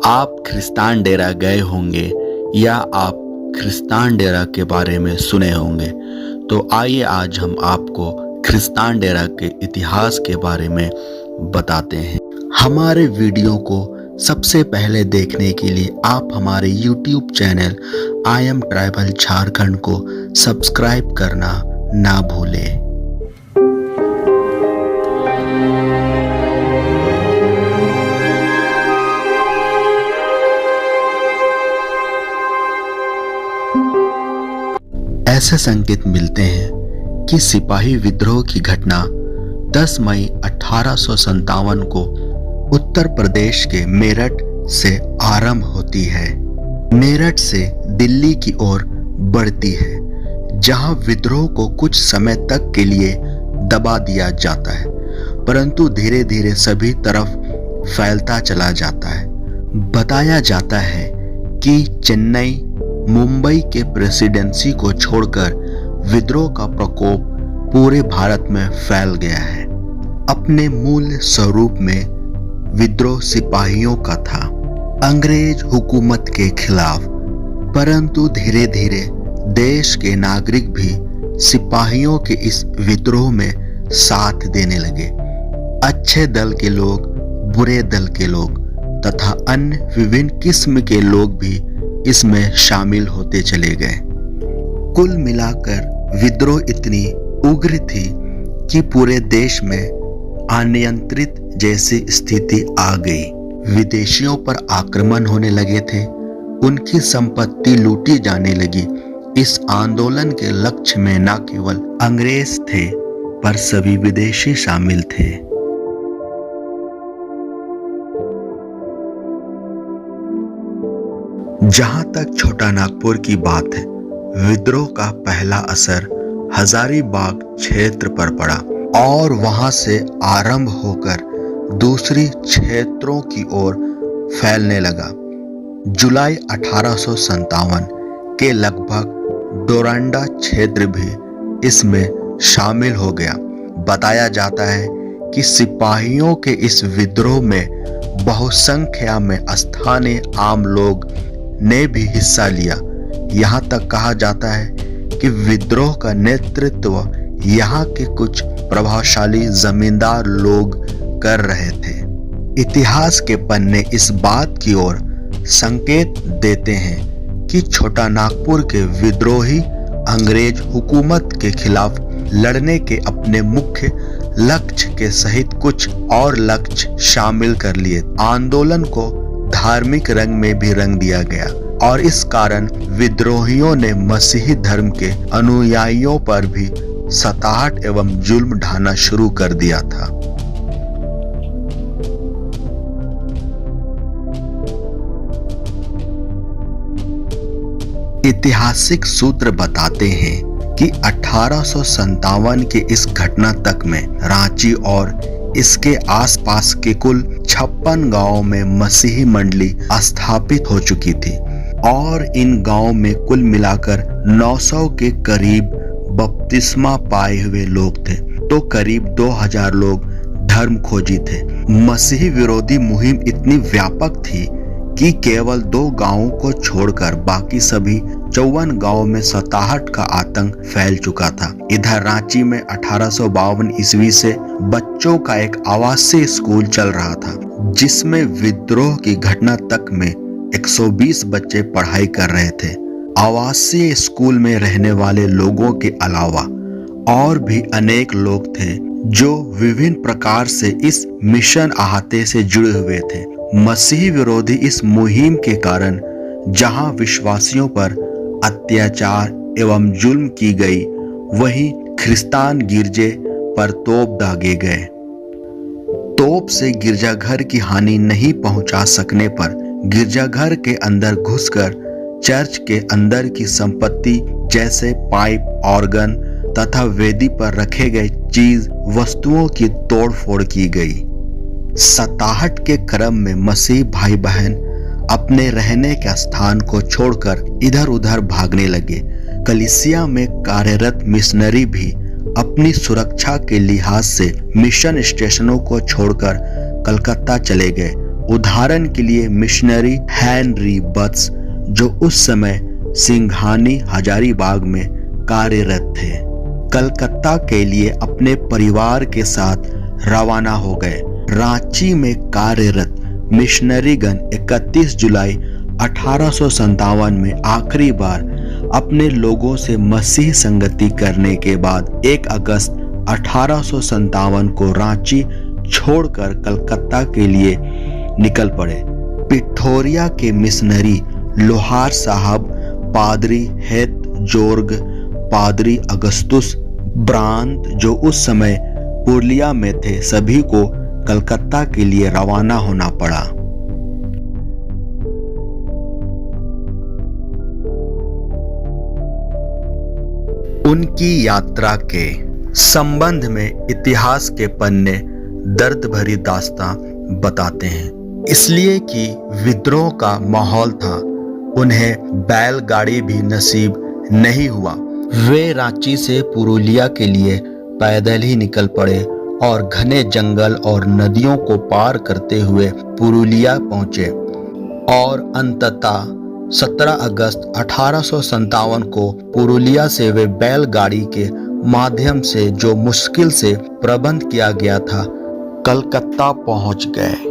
आप खरिस्तान डेरा गए होंगे या आप खरिस्तान डेरा के बारे में सुने होंगे। तो आइए आज हम आपको खरिस्तान डेरा के इतिहास के बारे में बताते हैं। हमारे वीडियो को सबसे पहले देखने के लिए आप हमारे YouTube channel I am tribal Jharkhand को सब्सक्राइब करना ना भूलें। ऐसे संकेत मिलते हैं कि सिपाही विद्रोह की घटना 10 मई 1857 को उत्तर प्रदेश के मेरठ से आरंभ होती है। मेरठ से दिल्ली की ओर बढ़ती है, जहां विद्रोह को कुछ समय तक के लिए दबा दिया जाता है, परंतु धीरे धीरे सभी तरफ फैलता चला जाता है। बताया जाता है कि चेन्नई मुंबई के प्रेसिडेंसी को छोड़कर विद्रोह का प्रकोप पूरे भारत में फैल गया है। अपने मूल स्वरूप में विद्रोह सिपाहियों का था, अंग्रेज हुकूमत के खिलाफ, परंतु धीरे धीरे देश के नागरिक भी सिपाहियों के इस विद्रोह में साथ देने लगे। अच्छे दल के लोग, बुरे दल के लोग तथा अन्य विभिन्न किस्म के लोग भी इसमें शामिल होते चले गए। कुल मिलाकर विद्रोह इतनी उग्र थी कि पूरे देश में अनियंत्रित जैसी स्थिति आ गई। विदेशियों पर आक्रमण होने लगे थे, उनकी संपत्ति लूटी जाने लगी। इस आंदोलन के लक्ष्य में न केवल अंग्रेज थे, पर सभी विदेशी शामिल थे। जहां तक छोटा नागपुर की बात है, विद्रोह का पहला असर हजारीबाग क्षेत्र पर पड़ा और वहां से आरंभ होकर दूसरी क्षेत्रों की ओर फैलने लगा। जुलाई 1857 के लगभग डोरंडा क्षेत्र भी इसमें शामिल हो गया। बताया जाता है कि सिपाहियों के इस विद्रोह में बहुसंख्या में स्थानीय आम लोग ने भी हिस्सा लिया। यहाँ तक कहा जाता है कि विद्रोह का नेतृत्व यहाँ के कुछ प्रभावशाली जमींदार लोग कर रहे थे। इतिहास के पन्ने इस बात की ओर संकेत देते हैं कि छोटा नागपुर के विद्रोही अंग्रेज हुकूमत के खिलाफ लड़ने के अपने मुख्य लक्ष्य के सहित कुछ और लक्ष्य शामिल कर लिए। आंदोलन को धार्मिक रंग में भी रंग दिया गया और इस कारण विद्रोहियों ने मसीही धर्म के अनुयायियों पर भी सताहट एवं जुल्म ढाना शुरू कर दिया था। ऐतिहासिक सूत्र बताते हैं कि 1857 के इस घटना तक में रांची और इसके आसपास के कुल 56 गांवों में मसीही मंडली स्थापित हो चुकी थी और इन गांवों में कुल मिलाकर 900 के करीब बपतिस्मा पाए हुए लोग थे, तो करीब 2000 लोग धर्म खोजी थे। मसीही विरोधी मुहिम इतनी व्यापक थी कि केवल 2 गांवों को छोड़कर बाकी सभी 54 गांवों में सताहट का आतंक फैल चुका था। इधर रांची में 1852 ईस्वी से बच्चों का एक आवासीय स्कूल चल रहा था, जिसमें विद्रोह की घटना तक में 120 बच्चे पढ़ाई कर रहे थे। आवासीय स्कूल में रहने वाले लोगों के अलावा और भी अनेक लोग थे जो विभिन्न प्रकार से इस मिशन अहाते से जुड़े हुए थे। मसीही विरोधी इस मुहिम के कारण जहां विश्वासियों पर अत्याचार एवं जुल्म की गई, वहीं ख्रिस्तान गिरजे पर तोप दागे गए। तोप से गिरजाघर की हानि नहीं पहुंचा सकने पर गिरजाघर के अंदर घुसकर चर्च के अंदर की संपत्ति जैसे पाइप, ऑर्गन तथा वेदी पर रखे गए चीज वस्तुओं की तोड़फोड़ की गई। सताहट के क्रम में मसीह भाई बहन अपने रहने के स्थान को छोड़कर इधर उधर भागने लगे। कलीसिया में कार्यरत मिशनरी भी अपनी सुरक्षा के लिहाज से मिशन स्टेशनों को छोड़कर कलकत्ता चले गए उदाहरण के लिए मिशनरी हेनरी बट्स, जो उस समय सिंघानी हजारीबाग में कार्यरत थे, कलकत्ता के लिए अपने परिवार के साथ रवाना हो गए। रांची में कार्यरत मिशनरीगण 31 जुलाई 1857 में आखिरी बार अपने लोगों से मसीह संगति करने के बाद 1 अगस्त 1857 को रांची छोड़कर कलकत्ता के लिए निकल पड़े। पिठोरिया के मिशनरी लोहार साहब, पादरी हेत जोर्ग, पादरी अगस्तुस ब्रांत, जो उस समय पुरलिया में थे, सभी को कलकत्ता के लिए रवाना होना पड़ा। उनकी यात्रा के संबंध में इतिहास के पन्ने दर्द भरी दास्तां बताते हैं, इसलिए कि विद्रोह का माहौल था। उन्हें बैलगाड़ी भी नसीब नहीं हुआ। वे रांची से पुरुलिया के लिए पैदल ही निकल पड़े और घने जंगल और नदियों को पार करते हुए पुरुलिया पहुंचे और अंततः 17 अगस्त 1857 को पुरुलिया से वे बैलगाड़ी के माध्यम से, जो मुश्किल से प्रबंध किया गया था, कलकत्ता पहुंच गए।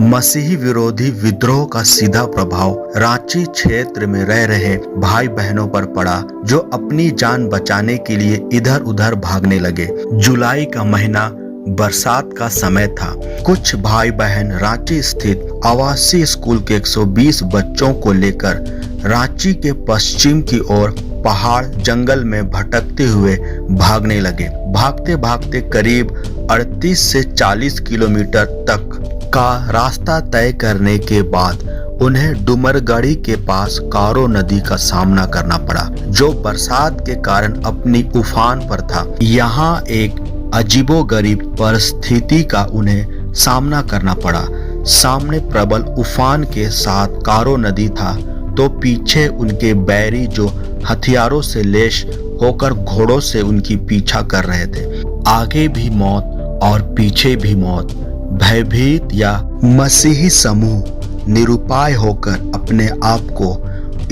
मसीही विरोधी विद्रोह का सीधा प्रभाव रांची क्षेत्र में रह रहे भाई बहनों पर पड़ा, जो अपनी जान बचाने के लिए इधर उधर भागने लगे। जुलाई का महीना बरसात का समय था। कुछ भाई बहन रांची स्थित आवासीय स्कूल के 120 बच्चों को लेकर रांची के पश्चिम की ओर पहाड़ जंगल में भटकते हुए भागने लगे। भागते भागते करीब 38 से 40 किलोमीटर तक का रास्ता तय करने के बाद उन्हें डुमरगढ़ी के पास कारो नदी का सामना करना पड़ा, जो बरसात के कारण अपनी उफान पर था। यहाँ एक अजीबोगरीब परिस्थिति का उन्हें सामना करना पड़ा। सामने प्रबल उफान के साथ कारो नदी था, तो पीछे उनके बैरी, जो हथियारों से लैस होकर घोड़ों से उनकी पीछा कर रहे थे। आगे भी मौत और पीछे भी मौत। भयभीत या मसीही समूह निरुपाय होकर अपने आप को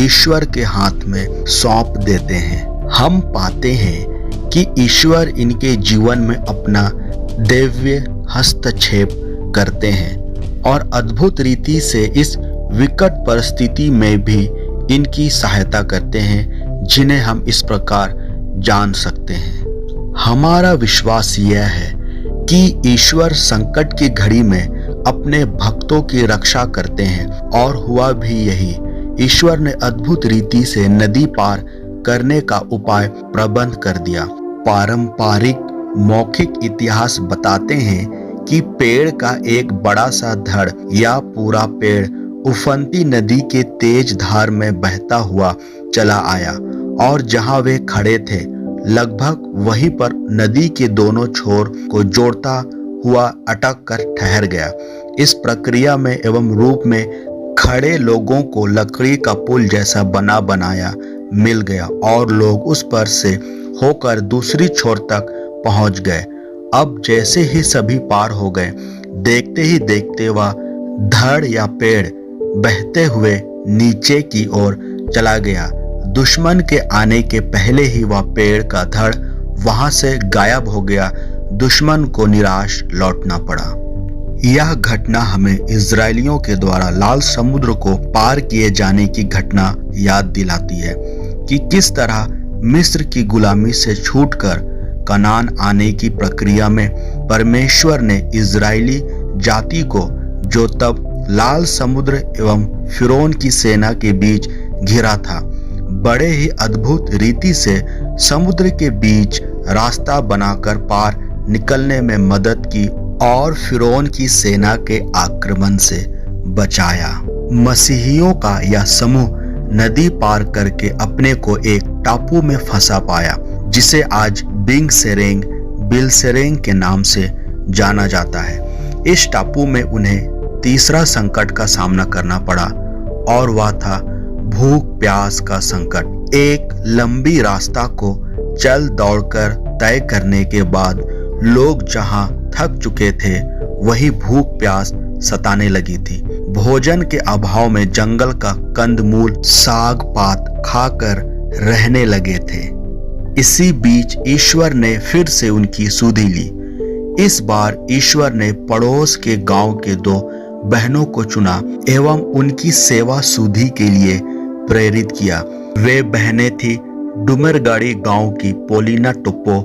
ईश्वर के हाथ में सौंप देते हैं। हम पाते हैं कि ईश्वर इनके जीवन में अपना दिव्य हस्तक्षेप करते हैं और अद्भुत रीति से इस विकट परिस्थिति में भी इनकी सहायता करते हैं, जिन्हें हम इस प्रकार जान सकते हैं। हमारा विश्वास यह है कि ईश्वर संकट की घड़ी में अपने भक्तों की रक्षा करते हैं, और हुआ भी यही। ईश्वर ने अद्भुत रीति से नदी पार करने का उपाय प्रबंध कर दिया। पारंपरिक मौखिक इतिहास बताते हैं कि पेड़ का एक बड़ा सा धड़ या पूरा पेड़ उफनती नदी के तेज धार में बहता हुआ चला आया, और जहां वे खड़े थे लगभग वहीं पर नदी के दोनों छोर को जोड़ता हुआ अटक कर ठहर गया। इस प्रक्रिया में एवं रूप में खड़े लोगों को लकड़ी का पुल जैसा बना बनाया मिल गया, और लोग उस पर से होकर दूसरी छोर तक पहुंच गए। अब जैसे ही सभी पार हो गए, देखते ही देखते वह धड़ या पेड़ बहते हुए नीचे की ओर चला गया। दुश्मन के आने के पहले ही वह पेड़ का धड़ वहां से गायब हो गया। दुश्मन को निराश लौटना पड़ा। यह घटना हमें इजरायलियों के द्वारा लाल समुद्र को पार किए जाने की घटना याद दिलाती है कि किस तरह मिस्र की गुलामी से छूटकर कनान आने की प्रक्रिया में परमेश्वर ने इजरायली जाति को, जो तब लाल समुद्र एवं फिरौन की सेना के बीच घिरा था, बड़े ही अद्भुत रीति से समुद्र के बीच रास्ता बनाकर पार निकलने में मदद की और फिरौन की सेना के आक्रमण से बचाया। मसीहियों का यह समूह नदी पार करके अपने को एक टापू में फंसा पाया, जिसे आज बिंग सेरेंग बिलसेरेंग के नाम से जाना जाता है। इस टापू में उन्हें तीसरा संकट का सामना करना पड़ा, और वह था भूख प्यास का संकट। एक लंबी रास्ता को चल दौड़कर तय करने के बाद लोग जहां थक चुके थे, वही भूख प्यास सताने लगी थी। भोजन के अभाव में जंगल का कंदमूल साग पात खाकर रहने लगे थे। इसी बीच ईश्वर ने फिर से उनकी सुधि ली। इस बार ईश्वर ने पड़ोस के गांव के 2 बहनों को चुना एवं उनकी सेवा सुधि के लिए प्रेरित किया। वे बहनें थी डुमरगाड़ी गांव की पोलिना टुप्पो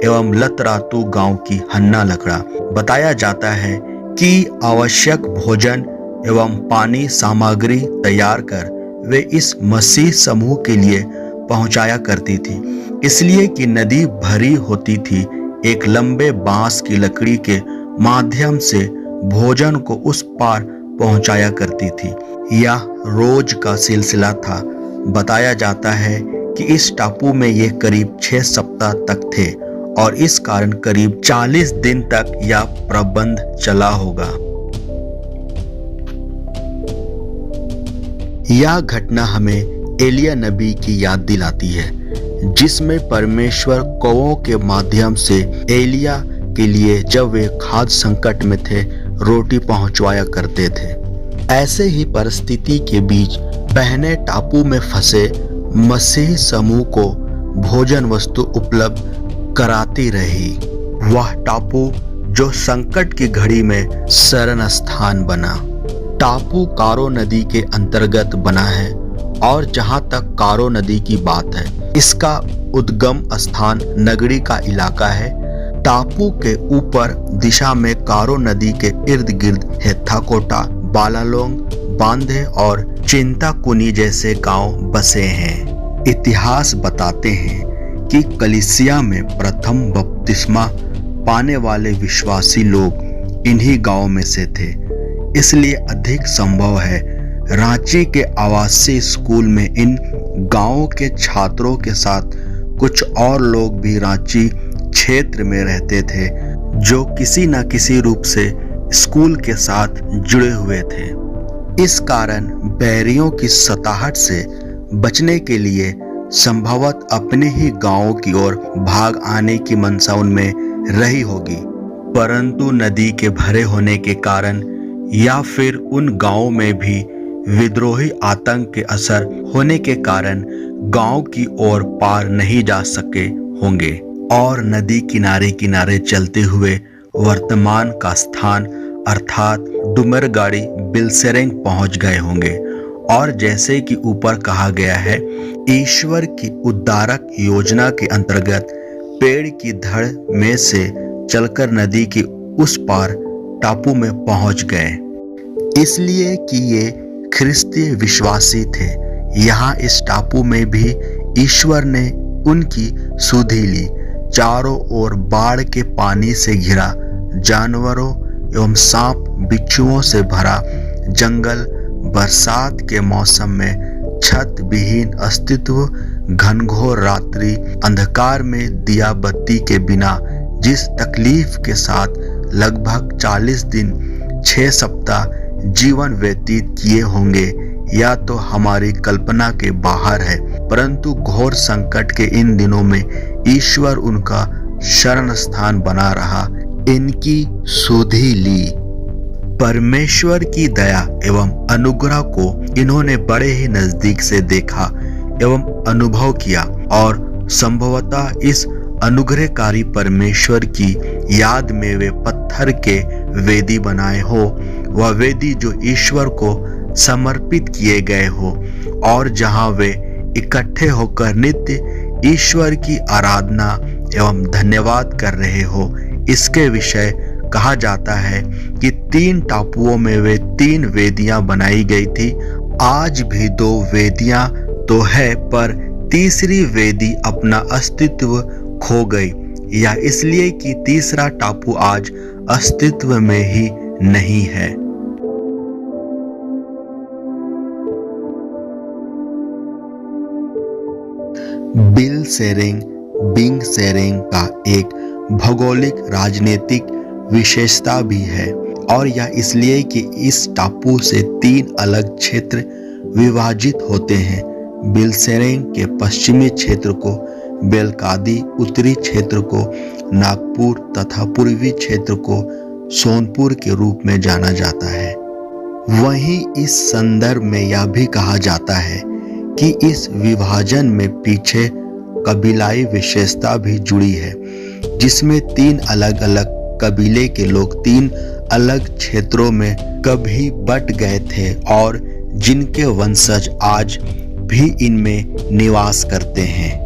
एवं लतरातू गांव की हन्ना लकड़ा। बताया जाता है कि आवश्यक भोजन एवं पानी सामग्री तैयार कर वे इस मसीह समूह के लिए पहुंचाया करती थी, इसलिए कि नदी भरी होती थी। एक लंबे बांस की लकड़ी के माध्यम से भोजन को उस पार पहुंचाया करती थी। यह रोज का सिलसिला था। बताया जाता है कि इस टापू में ये करीब 6 सप्ताह तक थे और इस कारण करीब 40 दिन तक यह प्रबंध चला होगा। यह घटना हमें एलिया नबी की याद दिलाती है, जिसमें परमेश्वर कौवों के माध्यम से एलिया के लिए जब वे खाद्य संकट में थे रोटी पहुंचवाया करते थे। ऐसे ही परिस्थिति के बीच बहनें टापू में फंसे मसीह समूह को भोजन वस्तु उपलब्ध कराती रही। वह टापू जो संकट की घड़ी में शरण स्थान बना। टापू कारो नदी के अंतर्गत बना है और जहां तक कारो नदी की बात है, इसका उद्गम स्थान नगरी का इलाका है। टापू के ऊपर दिशा में कारो नदी के इर्द गिर्द हेत्थाकोटा, बालालोंग, बांधे और चिंताकुनी जैसे गांव बसे हैं। इतिहास बताते हैं कि कलीसिया में प्रथम बपतिस्मा पाने वाले विश्वासी लोग इन्हीं गांव में से थे। इसलिए अधिक संभव है रांची के आवासीय स्कूल में इन गांवों के छात्रों के साथ कुछ और लोग भी रांची क्षेत्र में रहते थे, जो किसी न किसी रूप से स्कूल के साथ जुड़े हुए थे। इस कारण बैरियों की सताहट से बचने के लिए संभवत अपने ही गांवों की ओर भाग आने की मंशा उनमें रही होगी, परंतु नदी के भरे होने के कारण या फिर उन गांवों में भी विद्रोही आतंक के असर होने के कारण गांव की ओर पार नहीं जा सके होंगे और नदी किनारे किनारे चलते हुए वर्तमान का स्थान अर्थात डुमरगाड़ी बिलसेरेंग पहुंच गए होंगे। और जैसे कि ऊपर कहा गया है, ईश्वर की उद्धारक योजना के अंतर्गत पेड़ की धड़ में से चलकर नदी के उस पार टापू में पहुंच गए, इसलिए कि ये ख्रिस्तीय विश्वासी थे। यहाँ इस टापू में भी ईश्वर ने उनकी सुधि ली। चारों ओर बाढ़ के पानी से घिरा, जानवरों एवं सांप बिच्छुओं से भरा जंगल, बरसात के मौसम में छत विहीन अस्तित्व, घनघोर रात्रि, अंधकार में दिया बत्ती के बिना जिस तकलीफ के साथ लगभग 40 दिन 6 सप्ताह जीवन व्यतीत किए होंगे, या तो हमारी कल्पना के बाहर है। परंतु घोर संकट के इन दिनों में ईश्वर उनका शरण स्थान बना रहा, इनकी सुधि ली। परमेश्वर की दया एवं अनुग्रह को इन्होंने बड़े ही नजदीक से देखा एवं अनुभव किया और संभवतः इस अनुग्रहकारी परमेश्वर की याद में वे पत्थर के वेदी बनाए हो, वह वेदी जो ईश्वर को समर्पित किए गए हो और जहां वे इकट्ठे होकर नित्य ईश्वर की आराधना एवं धन्यवाद कर रहे हो। इसके विषय कहा जाता है कि 3 टापुओं में वे 3 वेदियां बनाई गई थी। आज भी 2 वेदियां तो है, पर तीसरी वेदी अपना अस्तित्व खो गई, या इसलिए कि तीसरा टापू आज अस्तित्व में ही नहीं है। बिलसेरेंग बिंगसेरेंग का एक भौगोलिक राजनीतिक विशेषता भी है, और यह इसलिए कि इस टापू से 3 अलग क्षेत्र विभाजित होते हैं। बिलसेरेंग के पश्चिमी क्षेत्र को बेलकादी, उत्तरी क्षेत्र को नागपुर तथा पूर्वी क्षेत्र को सोनपुर के रूप में जाना जाता है। वहीं इस संदर्भ में यह भी कहा जाता है कि इस विभाजन में पीछे कबीलाई विशेषता भी जुड़ी है, जिसमें 3 अलग अलग कबीले के लोग 3 अलग क्षेत्रों में कभी बट गए थे और जिनके वंशज आज भी इनमें निवास करते हैं।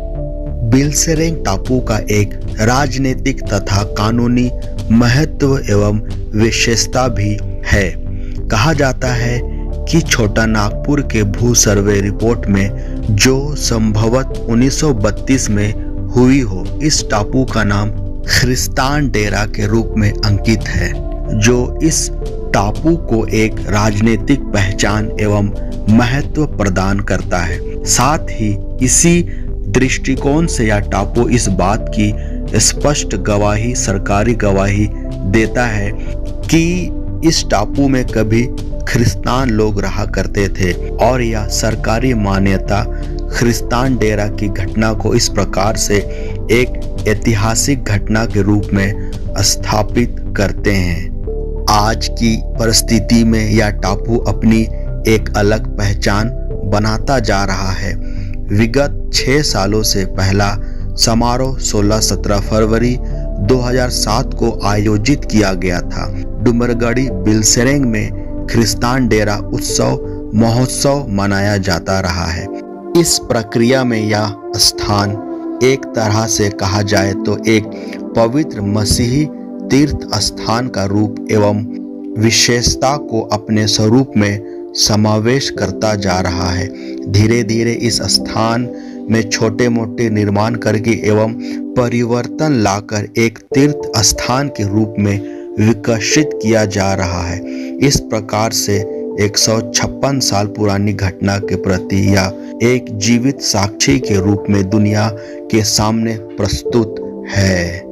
बिलसेरेंग टापू का एक राजनीतिक तथा कानूनी महत्व एवं विशेषता भी है। कहा जाता है कि छोटा नागपुर के भू सर्वे रिपोर्ट में जो संभवतः 1932 में हुई हो, इस टापू का नाम खरिस्तान डेरा के रूप में अंकित है, जो इस टापू को एक राजनीतिक पहचान एवं महत्व प्रदान करता है। साथ ही इसी दृष्टिकोण से यह टापू इस बात की स्पष्ट गवाही, सरकारी गवाही देता है कि इस टापू में कभी ख्रिस्तान लोग रहा करते थे और यह सरकारी मान्यता खरिस्तान डेरा की घटना को इस प्रकार से एक ऐतिहासिक घटना के रूप में स्थापित करते हैं। आज की परिस्थिति में यह टापू अपनी एक अलग पहचान बनाता जा रहा है। विगत 6 सालों से पहला समारोह 16-17 फरवरी 2007 को आयोजित किया गया था। डुमरगढ़ी बिलसेरेंग में खरिस्तान डेरा उत्सव महोत्सव मनाया जाता रहा है। इस प्रक्रिया में यह स्थान एक तरह से कहा जाए तो एक पवित्र मसीही तीर्थ स्थान का रूप एवं विशेषता को अपने स्वरूप में समावेश करता जा रहा है। धीरे धीरे इस स्थान में छोटे मोटे निर्माण करके एवं परिवर्तन लाकर एक तीर्थ स्थान के रूप में विकसित किया जा रहा है। इस प्रकार से 156 साल पुरानी घटना के प्रति या एक जीवित साक्षी के रूप में दुनिया के सामने प्रस्तुत है।